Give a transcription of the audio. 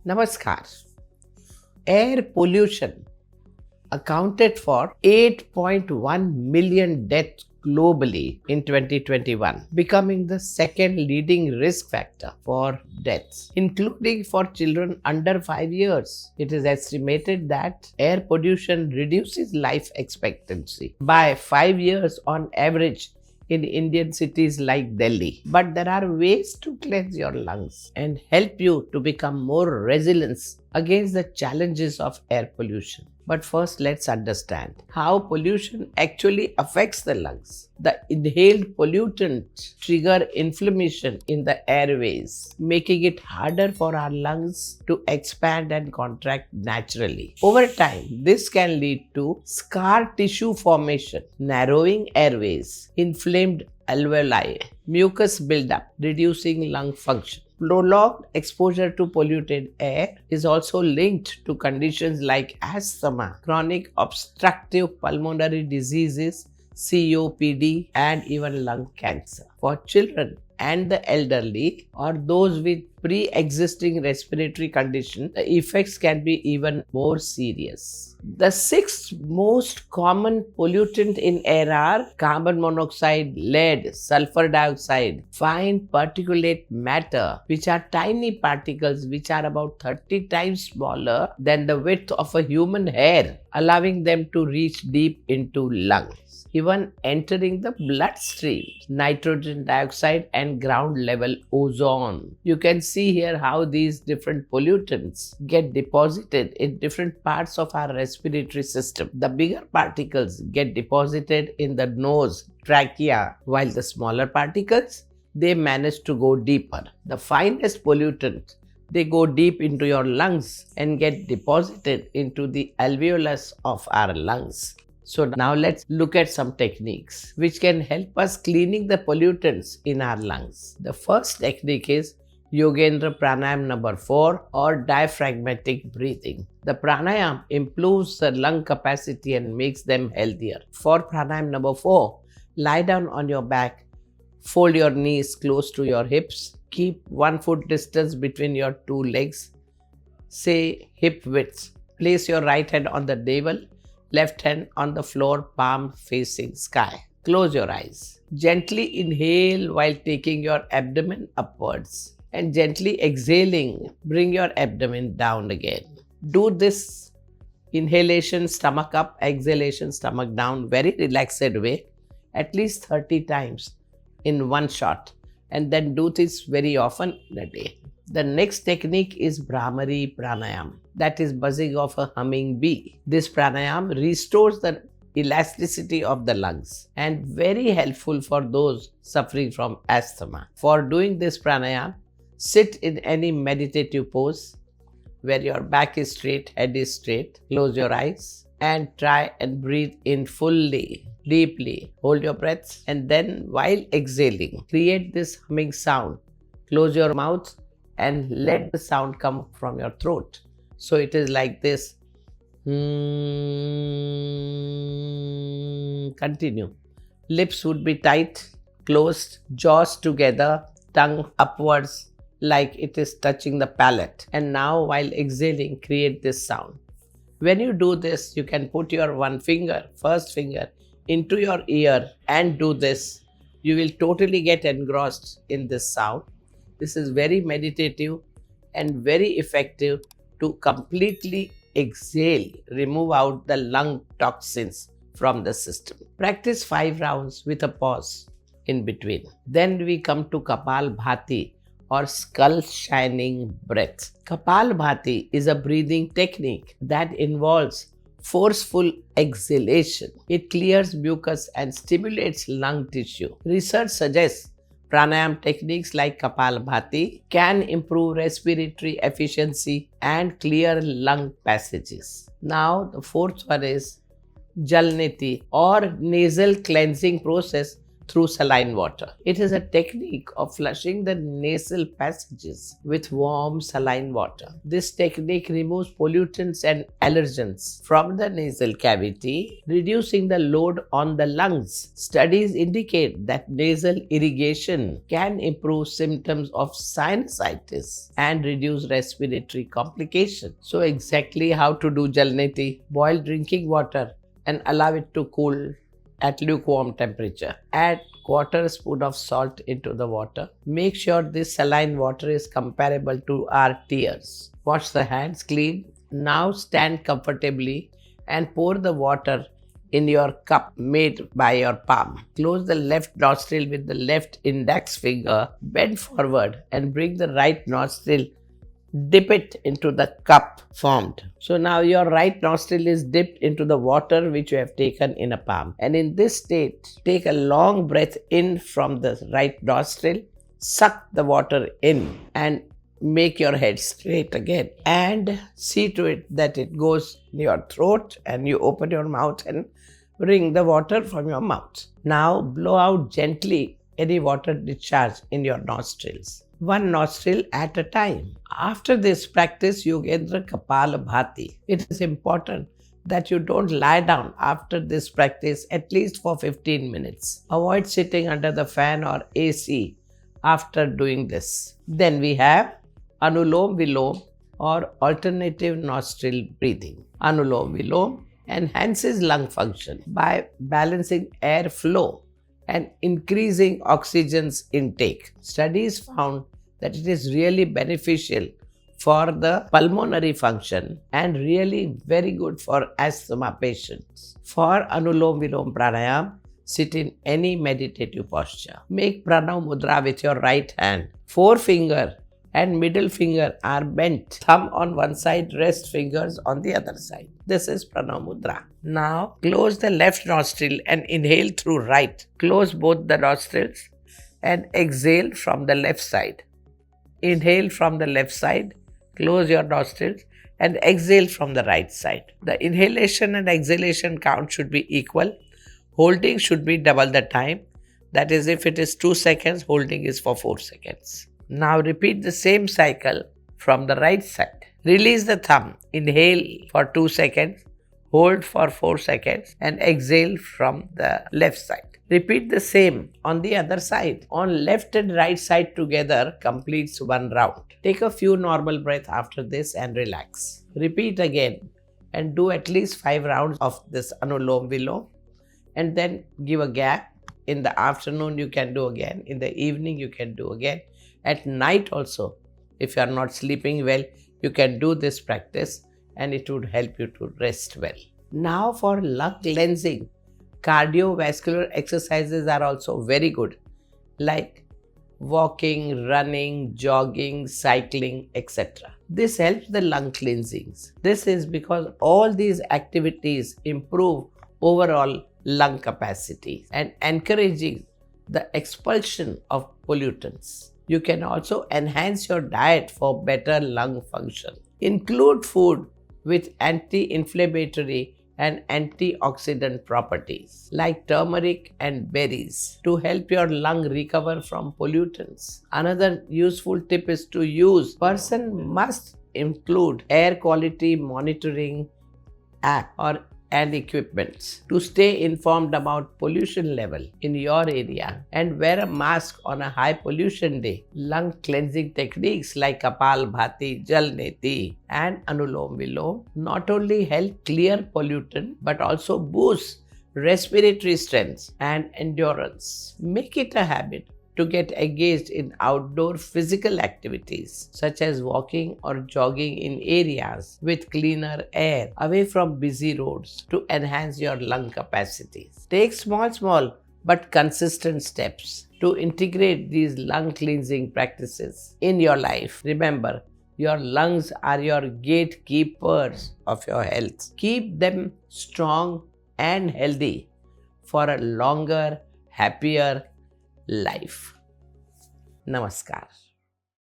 Namaskar. Air pollution accounted for 8.1 million deaths globally in 2021, becoming the second leading risk factor for deaths, including for children under 5 years. It is estimated that air pollution reduces life expectancy by 5 years on average in Indian cities like Delhi. But there are ways to cleanse your lungs and help you to become more resilient against the challenges of air pollution. But first, let's understand how pollution actually affects the lungs. The inhaled pollutants trigger inflammation in the airways, making it harder for our lungs to expand and contract naturally. Over time, this can lead to scar tissue formation, narrowing airways, inflamed alveoli, mucus buildup, reducing lung function. Prolonged exposure to polluted air is also linked to conditions like asthma, chronic obstructive pulmonary diseases, COPD, and even lung cancer. For children and the elderly or those with pre-existing respiratory condition, the effects can be even more serious. The six most common pollutant in air are carbon monoxide, lead, sulfur dioxide, fine particulate matter, which are tiny particles which are about 30 times smaller than the width of a human hair, allowing them to reach deep into lungs, even entering the bloodstream, nitrogen dioxide and ground level ozone. You can see here how these different pollutants get deposited in different parts of our respiratory system. The bigger particles get deposited in the nose, trachea, while the smaller particles, they manage to go deeper. The finest pollutant, they go deep into your lungs and get deposited into the alveolus of our lungs. So now let's look at some techniques which can help us cleaning the pollutants in our lungs. The first technique is Yogendra Pranayama number 4 or diaphragmatic breathing. The pranayama improves the lung capacity and makes them healthier. For pranayama number 4, lie down on your back, fold your knees close to your hips, keep 1 foot distance between your two legs, say hip width. Place your right hand on the navel, left hand on the floor, palm facing sky. Close your eyes. Gently inhale while taking your abdomen upwards and gently exhaling, bring your abdomen down again. Do this inhalation stomach up, exhalation stomach down, very relaxed way, at least 30 times in one shot, and then do this very often in a day. The next technique is Brahmari Pranayama, that is buzzing of a humming bee. This pranayama restores the elasticity of the lungs and very helpful for those suffering from asthma. For doing this pranayama, sit in any meditative pose where your back is straight, head is straight, close your eyes and try and breathe in fully, deeply. Hold your breath and then while exhaling, create this humming sound. Close your mouth and let the sound come from your throat. So it is like this. Continue. Lips would be tight, closed, jaws together, tongue upwards like it is touching the palate. And now while exhaling, create this sound. When you do this, you can put your first finger into your ear and do this. You will totally get engrossed in this sound. This is very meditative and very effective to completely exhale, remove out the lung toxins from the system. Practice 5 rounds with a pause in between. Then we come to Kapalbhati or skull shining breath. Kapalbhati is a breathing technique that involves forceful exhalation. It clears mucus and stimulates lung tissue. Research suggests pranayama techniques like Kapalbhati can improve respiratory efficiency and clear lung passages. Now the fourth one is Jalneti or nasal cleansing process through saline water. It is a technique of flushing the nasal passages with warm saline water. This technique removes pollutants and allergens from the nasal cavity, reducing the load on the lungs. Studies indicate that nasal irrigation can improve symptoms of sinusitis and reduce respiratory complications. So exactly how to do Jalneti? Boil drinking water and allow it to cool at lukewarm temperature. Add quarter spoon of salt into the water. Make sure this saline water is comparable to our tears. Wash the hands clean. Now stand comfortably and pour the water in your cup made by your palm. Close the left nostril with the left index finger. Bend forward and bring the right nostril. Dip it into the cup formed. So now your right nostril is dipped into the water which you have taken in a palm. And in this state, take a long breath in from the right nostril, suck the water in and make your head straight again. And see to it that it goes in your throat and you open your mouth and wring the water from your mouth. Now blow out gently any water discharge in your nostrils, one nostril at a time. After this practice, you enter Kapalbhati. It is important that you don't lie down after this practice at least for 15 minutes. Avoid sitting under the fan or AC after doing this. Then we have Anuloma Viloma or alternative nostril breathing. Anuloma Viloma enhances lung function by balancing air flow and increasing oxygen's intake. Studies found that it is really beneficial for the pulmonary function and really very good for asthma patients. For Anuloma Viloma Pranayama, sit in any meditative posture. Make Pranav Mudra with your right hand. Forefinger and middle finger are bent. Thumb on one side, rest fingers on the other side. This is Pranav Mudra. Now close the left nostril and inhale through right. Close both the nostrils and exhale from the left side. Inhale from the left side, close your nostrils and exhale from the right side. The inhalation and exhalation count should be equal. Holding should be double the time. That is, if it is 2 seconds, holding is for 4 seconds. Now repeat the same cycle from the right side. Release the thumb. Inhale for 2 seconds, hold for 4 seconds and exhale from the left side. Repeat the same on the other side. On left and right side together completes one round. Take a few normal breaths after this and relax. Repeat again and do at least 5 rounds of this Anuloma Viloma and then give a gap. In the afternoon you can do again. In the evening you can do again. At night also, if you are not sleeping well, you can do this practice and it would help you to rest well. Now for lung cleansing, cardiovascular exercises are also very good, like walking, running, jogging, cycling, etc. This helps the lung cleansings. This is because all these activities improve overall lung capacity and encouraging the expulsion of pollutants. You can also enhance your diet for better lung function. Include food with anti-inflammatory and antioxidant properties like turmeric and berries to help your lung recover from pollutants. Another useful tip is to use. Person must include air quality monitoring app and equipments to stay informed about pollution level in your area and wear a mask on a high pollution day. Lung cleansing techniques like Kapalbhati, Jalneti and Anuloma Viloma not only help clear pollutant but also boost respiratory strength and endurance. Make it a habit to get engaged in outdoor physical activities such as walking or jogging in areas with cleaner air away from busy roads to enhance your lung capacities. Take small but consistent steps to integrate these lung cleansing practices in your life. Remember, your lungs are your gatekeepers of your health. Keep them strong and healthy for a longer, happier life. Namaskar.